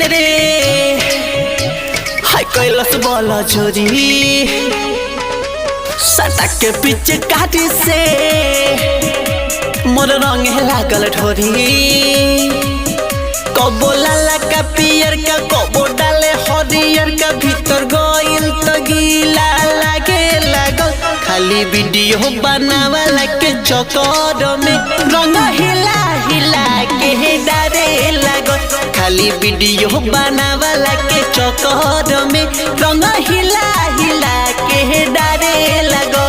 दिन रे हाय कैलस बोला छोरी सटक के पीछे काटी से मोर रंग लागल ढोरी कबो लाला का पियर का कबो डाले हरियर का भीतर गइल तो गीला लागे लागल खाली वीडियो बनावला के चक्कर में रंग हिला हिला के डारे लागल खाली वीडियो बनावला के चक्कर में रंग हिला हिला के डारे लागल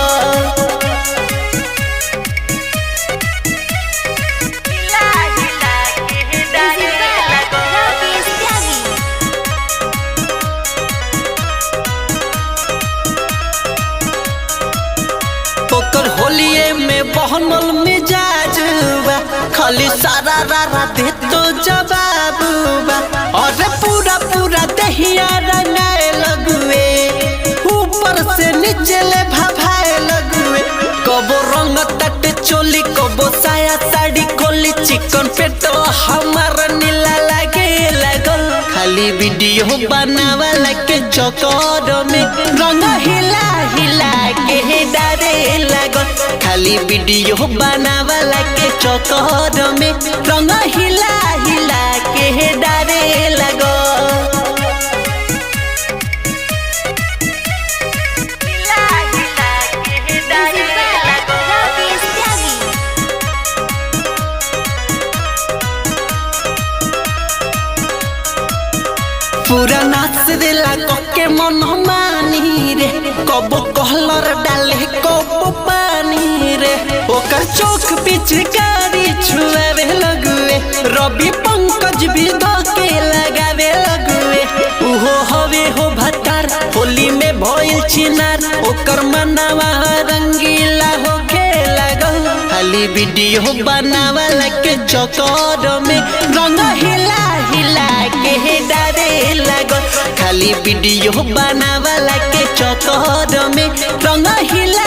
ओकर होलिये में बहनल मिजाज बा खाली सारा रारा दे तो जवाब बा और पूरा पूरा दहिया रंगाए लगुए ऊपर से नीचे ले भभाए लगुए कबो रंग तट चोली कबो साया साड़ी कोली चिकन पेटो हमार नीला लागे लगल खाली वीडियो बनावला के चक्कर में रंग हिला हिला के डारे लागल खाली वीडियो बनावला के चक्कर में रंग हिला हिला के डारे लागल पूरा नाच दिला के मन मानी रे कबो कलर डाले कबो पानी रे ओकर चौक पिचकारी छुआवे लगुए रवि पंकज भी धके लगावे लगुए उहो हवे हो भतार होली में भइल छिनार ओकर मनवा रंगीला होके लागल खाली वीडियो बनावला के चक्कर में रंग हिला हिला के डारे लागल खाली वीडियो बनावला के चक्कर में रंग हिला